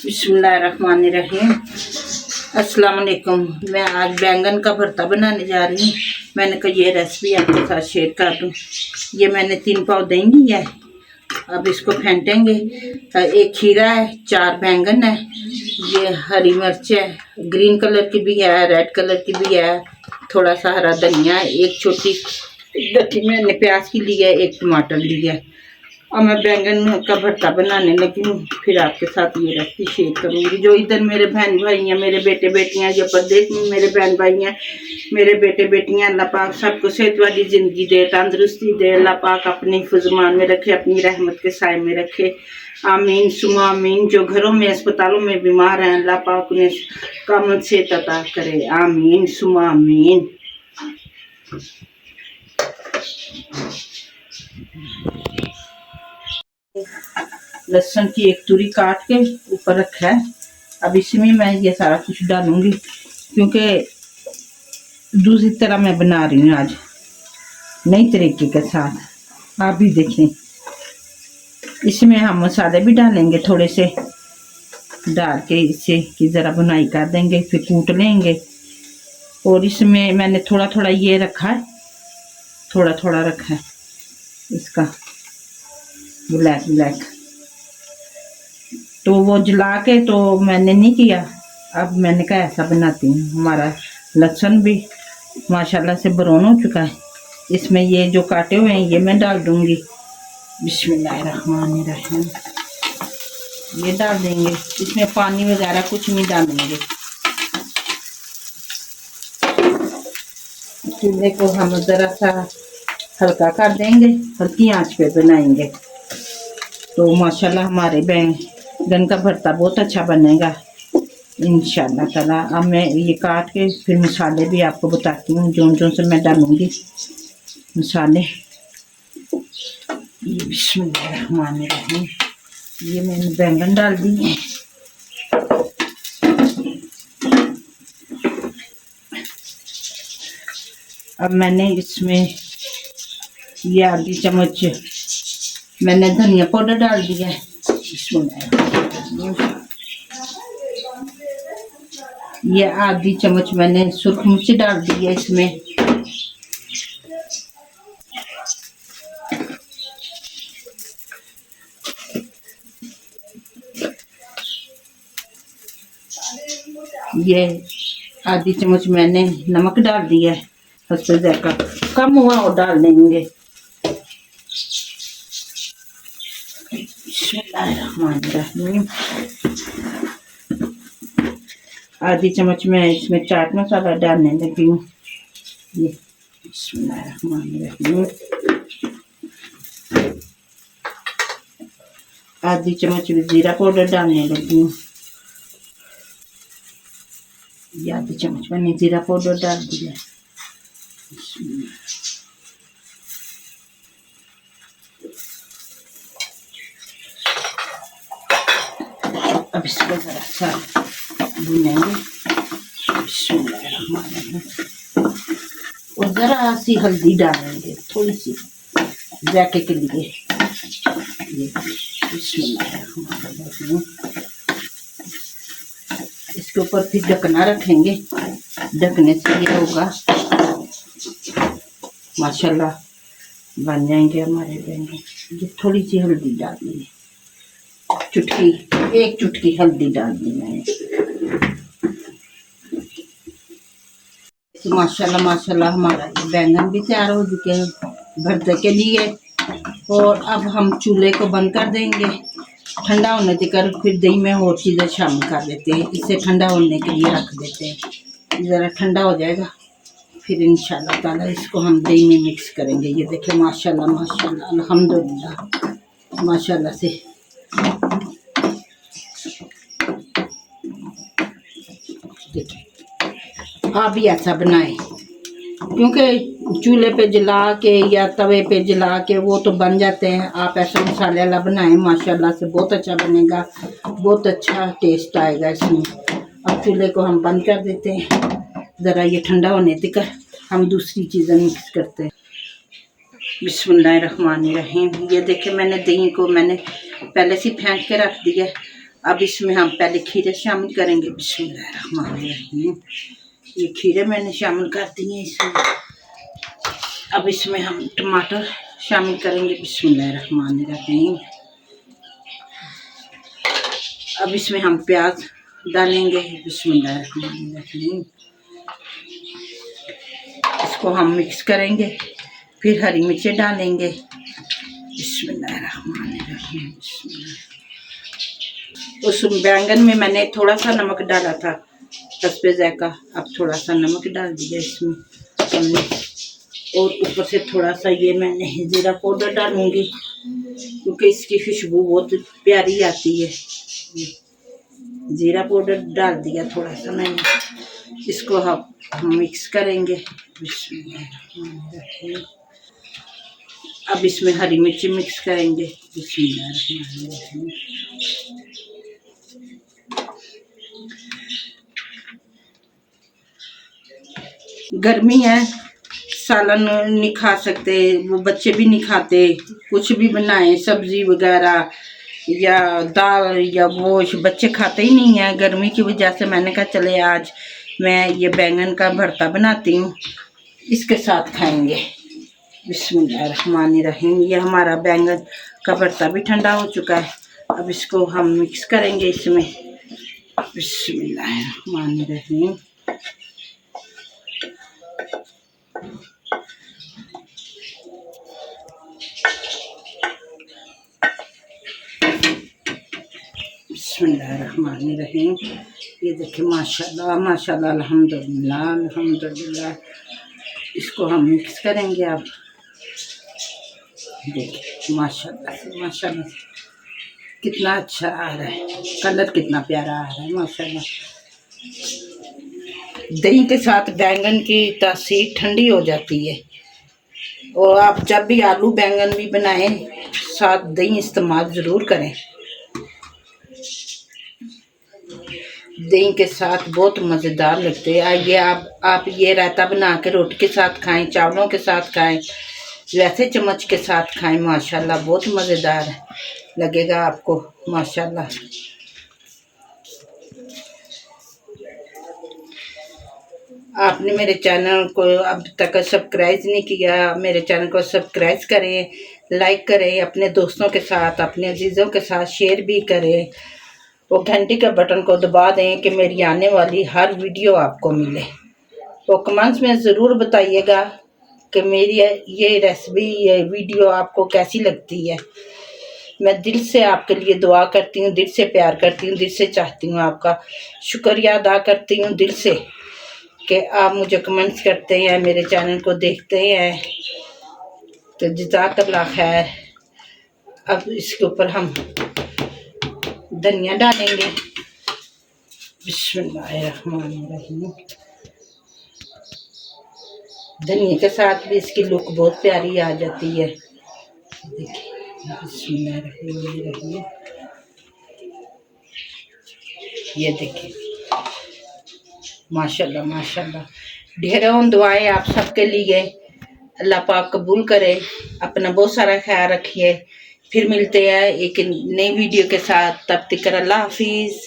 बिस्मिल्लाहिर्रहमानिर्रहीम। अस्सलाम वालेकुम। मैं आज बैंगन का भरता बनाने जा रही हूँ। मैंने कहा ये रेसिपी आपके साथ शेयर कर दूँ। ये मैंने 3 पाव दही लिया है। अब इसको फेंटेंगे। एक खीरा है, 4 बैंगन है, ये हरी मिर्च है, ग्रीन कलर की भी है, रेड कलर की भी है, थोड़ा सा हरा धनिया है, एक छोटी डटी मैंने प्याज की ली है, एक टमाटर लिया है। और मैं बैंगन का भरता बनाने लगी हूँ। फिर आपके साथ ये रेसिपी शेयर करूँगी। जो इधर मेरे बहन भाई हैं, मेरे बेटे बेटियाँ, जो प्रदेश में मेरे बहन भाई हैं, मेरे बेटे बेटियाँ, अल्लाह पाक सबको सेहत वाली ज़िंदगी दे, तंदुरुस्ती दे। अल्लाह पाक अपनी हिफ़्ज़-मान में रखे, अपनी रहमत के साए में रखे। आमीन सुमा आमीन। जो घरों में अस्पतालों में बीमार हैं, अल्लाह पाक उन्हें कामल सेहत अता करे। आमीन सुमा आमीन। लहसुन की एक तुरी काट के ऊपर रखा है। अब इसमें मैं ये सारा कुछ डालूंगी, क्योंकि दूसरी तरह मैं बना रही हूँ आज, नई तरीके के साथ। आप भी देखें। इसमें हम मसाले भी डालेंगे, थोड़े से डाल के इससे कि ज़रा बुनाई कर देंगे, फिर कूट लेंगे। और इसमें मैंने थोड़ा थोड़ा ये रखा है, थोड़ा थोड़ा रखा है इसका ब्लैक ब्लैक। तो वो जला के तो मैंने नहीं किया। अब मैंने कहा ऐसा बनाती हूँ। हमारा लहसुन भी माशाल्लाह से ब्राउन हो चुका है। इसमें ये जो काटे हुए हैं ये मैं डाल दूंगी। बिस्मिल्लाहिर्रहमानिर्रहीम। ये डाल देंगे। इसमें पानी वगैरह कुछ नहीं डालेंगे। चूल्हे को हम ज़रा सा हल्का कर देंगे, हल्की आंच पे बनाएंगे तो माशाल्लाह हमारे बैंगन का भरता बहुत अच्छा बनेगा इंशाल्लाह ताला। अब मैं ये काट के फिर मसाले भी आपको बताती हूँ, जो जो से मैं डालूँगी मसाले। ये बिस्मिल्लाहिर्रहमानिर्रहीम। ये मैंने बैंगन डाल दिए। अब मैंने इसमें ये आधी चम्मच मैंने धनिया पाउडर डाल दिया है। ये आधी चम्मच मैंने सुर्ख मिर्च डाल दी है इसमें। ये आधी चम्मच मैंने नमक डाल दिया है। उससे ज़रा कम हुआ और डाल देंगे। आधी चम्मच मैं इसमें चाट मसाला डालने लगी हूँ। ये बिस्मिल्लाहिर्रहमानिर्रहीम। आधी चम्मच जीरा पाउडर डालने लगी हूँ। ये आधी चम्मच मैंने जीरा पाउडर डाल दिया। अब इसको ज़रा सा भूनेंगे। और ज़रा सी हल्दी डालेंगे, थोड़ी सी जायके के लिए। इसके ऊपर फिर ढकना रखेंगे। ढकने से ये होगा माशाल्लाह बन जाएंगे हमारे बैंगन। ये थोड़ी सी हल्दी डालनी है, चुटकी, एक चुटकी हल्दी डालनी मैंने। माशाल्लाह माशाल्लाह हमारा बैंगन भी तैयार हो चुके हैं भरते के लिए। और अब हम चूल्हे को बंद कर देंगे। ठंडा होने तक फिर दही में और चीज़ें शामिल कर देते हैं। इसे ठंडा होने के लिए रख देते हैं। ज़रा ठंडा हो जाएगा फिर इंशाल्लाह ताला इसको हम दही में मिक्स करेंगे। ये देखें माशाल्लाह माशाल्लाह अल्हम्दुलिल्लाह माशाल्लाह से देखिए। आप भी ऐसा बनाएं, क्योंकि चूल्हे पे जला के या तवे पे जला के वो तो बन जाते हैं। आप ऐसा मसाले वाला बनाएं, माशाल्लाह से बहुत अच्छा बनेगा, बहुत अच्छा टेस्ट आएगा इसमें। अब चूल्हे को हम बंद कर देते हैं। ज़रा ये ठंडा होने तक हम दूसरी चीज़ें मिक्स करते हैं। बिस्मिल्लाहिर्रहमानिर्रहीम। ये देखें मैंने दही को मैंने पहले से फेंट के रख दिया। अब इसमें हम पहले खीरे शामिल करेंगे। बिस्मिल्लाहिर्रहमानिर्रहीम। ये खीरे मैंने शामिल कर दिए इसमें। अब इसमें हम टमाटर शामिल करेंगे। बिस्मिल्लाहिर्रहमानिर्रहीम। अब इसमें हम प्याज डालेंगे। बिस्मिल्लाहिर्रहमानिर्रहीम। इसको हम मिक्स करेंगे, फिर हरी मिर्चें डालेंगे। बिस्मिल्लाहिर्रहमानिर्रहीम। उस बैंगन में मैंने थोड़ा सा नमक डाला था, हस्बे ज़ायक़ा। अब थोड़ा सा नमक डाल दिया इसमें हमने, और ऊपर से थोड़ा सा ये मैंने ज़ीरा पाउडर डालूंगी, क्योंकि इसकी खुशबू बहुत प्यारी आती है। ज़ीरा पाउडर डाल दिया थोड़ा सा मैंने। इसको हम मिक्स करेंगे। बिस्मिल्लाहिर्रहमानिर्रहीम। अब इसमें हरी मिर्ची मिक्स करेंगे। बिस्मिल्लाहिर्रहमानिर्रहीम। गर्मी है, सालन नहीं खा सकते, वो बच्चे भी नहीं खाते। कुछ भी बनाए, सब्जी वगैरह या दाल या गोश्त, बच्चे खाते ही नहीं है गर्मी की वजह से। मैंने कहा चले आज मैं ये बैंगन का भरता बनाती हूँ, इसके साथ खाएंगे। बिस्मिल्लाहिर्रहमानिर्रहीम। ये हमारा बैंगन का भरता भी ठंडा हो चुका है। अब इसको हम मिक्स करेंगे इसमें। बिस्मिल्लाहिर्रहमानिर्रहीम। बिस्मिल्लाहिर्रहमानिर्रहीम। ये देखिए माशाल्लाह माशाल्लाह, अल्हम्दुलिल्लाह अल्हम्दुलिल्लाह। इसको हम मिक्स करेंगे। अब देखिए माशाल्लाह माशाल्लाह कितना अच्छा आ रहा है, कलर कितना प्यारा आ रहा है माशाल्लाह। दही के साथ बैंगन की तासीर ठंडी हो जाती है, और आप जब भी आलू बैंगन भी बनाएं, साथ दही इस्तेमाल ज़रूर करें। दही के साथ बहुत मज़ेदार लगते हैं। ये आप ये रायता बना के रोटी के साथ खाएं, चावलों के साथ खाएं, वैसे चम्मच के साथ खाएं, माशाल्लाह बहुत मज़ेदार लगेगा आपको माशाल्लाह। आपने मेरे चैनल को अब तक सब्सक्राइब नहीं किया, मेरे चैनल को सब्सक्राइब करें, लाइक करें, अपने दोस्तों के साथ, अपने अजीज़ों के साथ शेयर भी करें, वो घंटी के बटन को दबा दें कि मेरी आने वाली हर वीडियो आपको मिले। तो कमेंट्स में ज़रूर बताइएगा कि मेरी ये रेसिपी, ये वीडियो आपको कैसी लगती है। मैं दिल से आपके लिए दुआ करती हूँ, दिल से प्यार करती हूँ, दिल से चाहती हूँ, आपका शुक्रिया अदा करती हूँ दिल से कि आप मुझे कमेंट्स करते हैं, मेरे चैनल को देखते हैं। तो जज़ाकल्लाह खैर। अब इसके ऊपर हम धनिया डालेंगे। बिस्मिल्लाहिर्रहमानिर्रहीम। धनिया के साथ भी इसकी लुक बहुत प्यारी आ जाती है। देखिए बिस्मिल्लाहिर्रहमानिर्रहीम। ये देखिए माशाल्लाह माशाल्लाह। ढेरों दुआएं आप सबके लिए, अल्लाह पाक कबूल करे। अपना बहुत सारा ख्याल रखिए। फिर मिलते हैं एक नई वीडियो के साथ, तब तक अल्लाह हाफिज़।